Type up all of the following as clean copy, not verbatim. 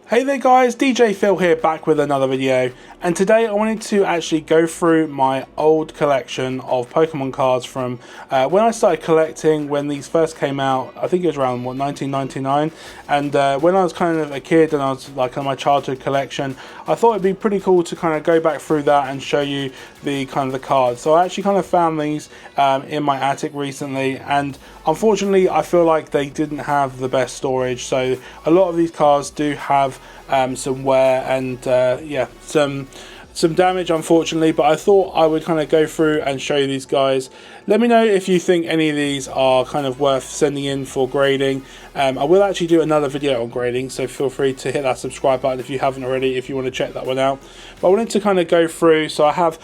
Hey there guys, DJ Phil here, back with another video, and today I wanted to actually go through my old collection of Pokemon cards from when I started collecting, when these first came out. I think it was around 1999, and when I was kind of a kid and I was like on my childhood collection, I thought it'd be pretty cool to kind of go back through that and show you the cards. So I actually kind of found these in my attic recently, and unfortunately I feel like they didn't have the best storage, so a lot of these cards do have some wear and some damage, unfortunately, but I thought I would kind of go through and show you these guys. Let me know if you think any of these are kind of worth sending in for grading. I will actually do another video on grading, so feel free to hit that subscribe button if you haven't already, if you want to check that one out. But I wanted to kind of go through, so I have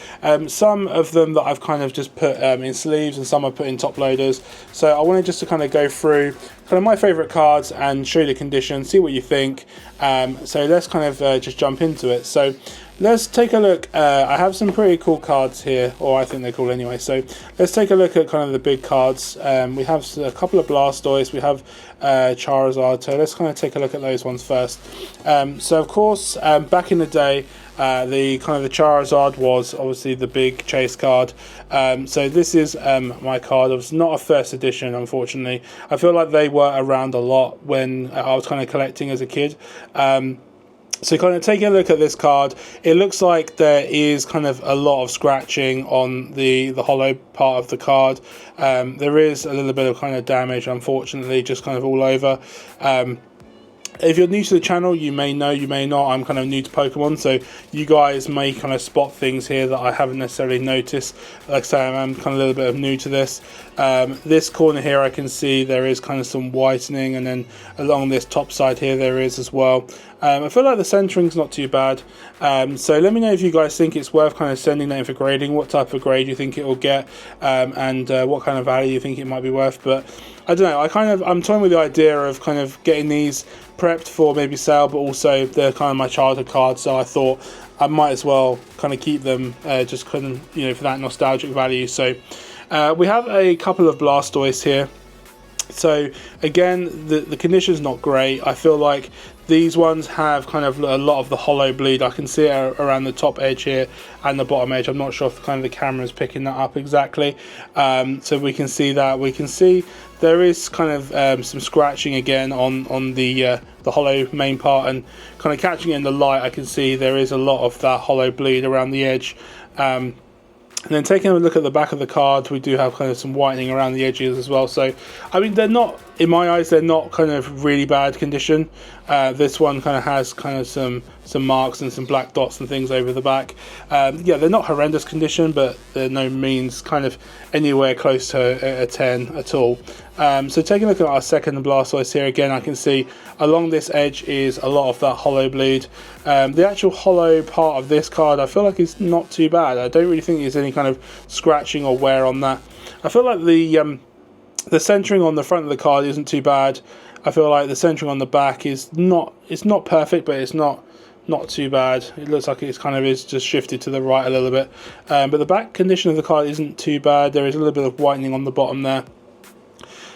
some of them that I've kind of just put in sleeves and some I've put in top loaders. So I wanted just to kind of go through kind of my favourite cards and show you the condition, see what you think. So let's kind of just jump into it. So let's take a look. I have some pretty cool cards here, or I think they're cool anyway. So let's take a look at kind of the big cards. We have a couple of Blastoise, we have Charizard, so let's kind of take a look at those ones first. So of course, back in the day, the Charizard was obviously the big chase card. So this is my card. It was not a first edition, unfortunately. I feel like they were around a lot when I was kind of collecting as a kid. So kind of taking a look at this card, it looks like there is kind of a lot of scratching on the hollow part of the card. There is a little bit of kind of damage, unfortunately, just kind of all over. If you're new to the channel, you may know, you may not. I'm kind of new to Pokemon, so you guys may kind of spot things here that I haven't necessarily noticed. Like I say, I'm kind of a little bit new to this. This corner here, I can see there is kind of some whitening, and then along this top side here, there is as well. I feel like the centering's not too bad. So let me know if you guys think it's worth kind of sending that in for grading, what type of grade you think it will get, and what kind of value you think it might be worth. But I don't know, I'm toying with the idea of kind of getting these prepped for maybe sale, but also they're kind of my childhood cards, so I thought I might as well kind of keep them just kind of, you know, for that nostalgic value. So we have a couple of Blastoise here. So again, the condition's not great. I feel like these ones have kind of a lot of the hollow bleed. I can see it around the top edge here and the bottom edge. I'm not sure if kind of the camera is picking that up exactly. So we can see that. We can see there is kind of some scratching again on the hollow main part, and kind of catching it in the light, I can see there is a lot of that hollow bleed around the edge. And then taking a look at the back of the card, we do have kind of some whitening around the edges as well. So, I mean, they're not, in my eyes, they're not kind of really bad condition. This one kind of has kind of some marks and some black dots and things over the back. Yeah, they're not horrendous condition, but they're no means kind of anywhere close to a 10 at all. So taking a look at our second Blastoise here, again, I can see along this edge is a lot of that hollow bleed. The actual hollow part of this card, I feel like it's not too bad. I don't really think there's any kind of scratching or wear on that. I feel like the centering on the front of the card isn't too bad. I feel like the centering on the back is not perfect, but it's not too bad. It looks like it's kind of is just shifted to the right a little bit. But the back condition of the card isn't too bad. There is a little bit of whitening on the bottom there.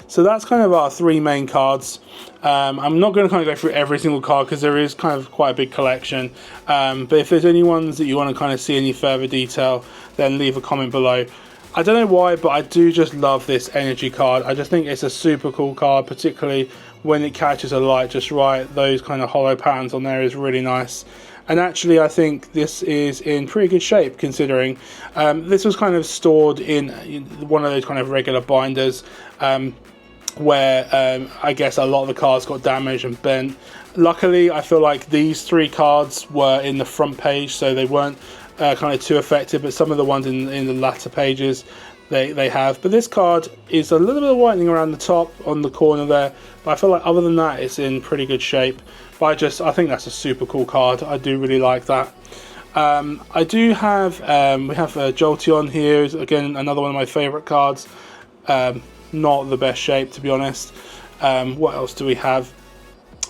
So that's kind of our three main cards. I'm not going to kind of go through every single card because there is kind of quite a big collection. But if there's any ones that you want to kind of see any further detail, then leave a comment below. I don't know why, but I do just love this energy card. I just think it's a super cool card, particularly when it catches a light just right. Those kind of hollow patterns on there is really nice. And actually, I think this is in pretty good shape, considering this was kind of stored in one of those kind of regular binders, where I guess a lot of the cards got damaged and bent. Luckily, I feel like these three cards were in the front page, so they weren't kind of too affected, but some of the ones in the latter pages they have. But this card is a little bit of whitening around the top on the corner there, but I feel like other than that it's in pretty good shape. But I think that's a super cool card. I do really like that. I do have we have Jolteon here, again another one of my favorite cards. Not the best shape, to be honest. What else do we have?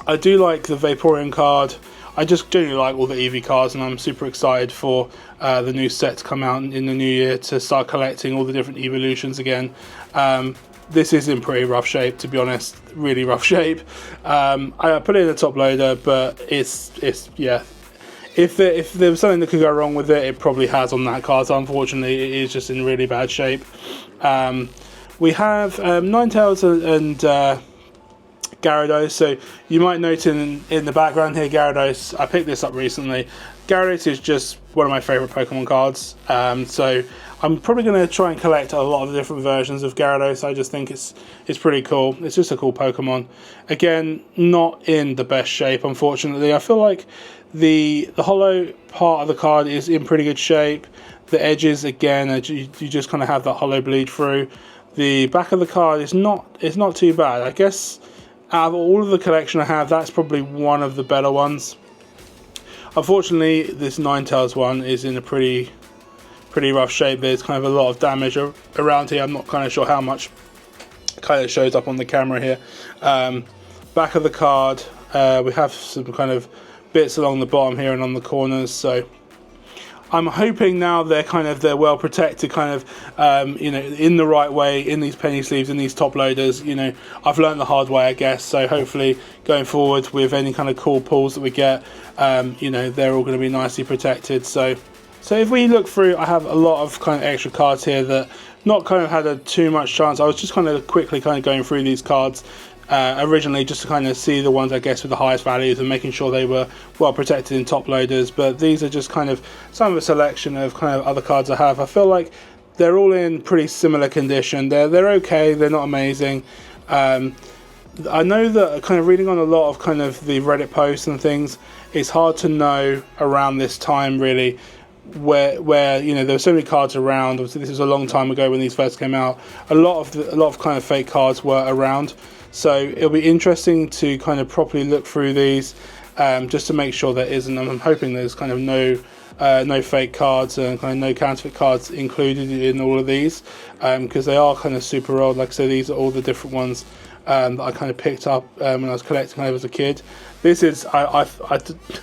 I do like the Vaporeon card. I just generally like all the Eevee cards, and I'm super excited for the new set to come out in the new year to start collecting all the different Eeveelutions again. this is in pretty rough shape, to be honest. Really rough shape. I put it in the top loader, but it's yeah. If there was something that could go wrong with it, it probably has on that card. So unfortunately, it is just in really bad shape. We have Ninetales and Gyarados. So you might note in the background here, Gyarados. I picked this up recently. Gyarados is just one of my favourite Pokemon cards. So I'm probably going to try and collect a lot of the different versions of Gyarados. I just think it's pretty cool. It's just a cool Pokemon. Again, not in the best shape, unfortunately. I feel like the hollow part of the card is in pretty good shape. The edges, again, you just kind of have that hollow bleed through. The back of the card is not too bad. I guess out of all of the collection I have, that's probably one of the better ones. Unfortunately, this Ninetales one is in a pretty rough shape. There's kind of a lot of damage around here. I'm not kind of sure how much kind of shows up on the camera here. Back of the card, we have some kind of bits along the bottom here and on the corners. So I'm hoping now they're well protected, kind of you know, in the right way in these penny sleeves, in these top loaders. You know, I've learned the hard way, I guess. So hopefully going forward with any kind of cool pulls that we get, you know, they're all going to be nicely protected. So if we look through, I have a lot of kind of extra cards here that not kind of had too much chance. I was just kind of quickly kind of going through these cards originally just to kind of see the ones, I guess, with the highest values and making sure they were well protected in top loaders. But these are just kind of some of a selection of kind of other cards I have. I feel like they're all in pretty similar condition. They're okay. They're not amazing. I know that kind of reading on a lot of kind of the Reddit posts and things, it's hard to know around this time really where you know, there were so many cards around. Obviously this was a long time ago when these first came out. A lot of kind of fake cards were around, so it'll be interesting to kind of properly look through these just to make sure there isn't. I'm hoping there's kind of no fake cards and kind of no counterfeit cards included in all of these, because they are kind of super old. Like I said, these are all the different ones that I kind of picked up when I was collecting kind of as a kid. This is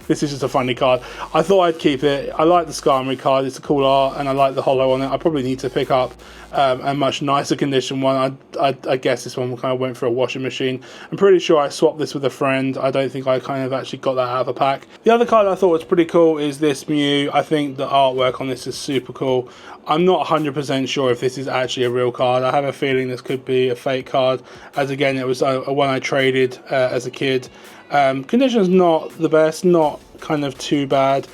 this is just a funny card. I thought I'd keep it. I like the Skarmory card. It's a cool art, and I like the hollow on it. I probably need to pick up a much nicer condition one. I guess this one kind of went through a washing machine. I'm pretty sure I swapped this with a friend. I don't think I kind of actually got that out of a pack. The other card I thought was pretty cool is this Mew. I think the artwork on this is super cool. I'm not 100% sure if this is actually a real card. I have a feeling this could be a fake card, as again it was a one I traded as a kid. Condition's not the best, not kind of too bad.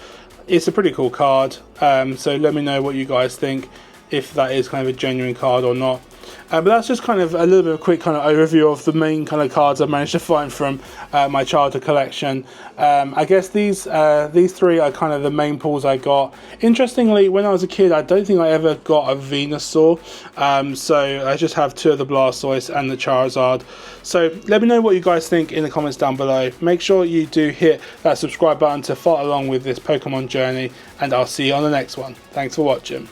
It's a pretty cool card, so let me know what you guys think, if that is kind of a genuine card or not. But that's just kind of a little bit of a quick kind of overview of the main kind of cards I've managed to find from my childhood collection. I guess these three are kind of the main pulls I got. Interestingly, when I was a kid, I don't think I ever got a Venusaur, so I just have two of the Blastoise and the Charizard. So let me know what you guys think in the comments down below. Make sure you do hit that subscribe button to follow along with this Pokemon journey, and I'll see you on the next one. Thanks for watching.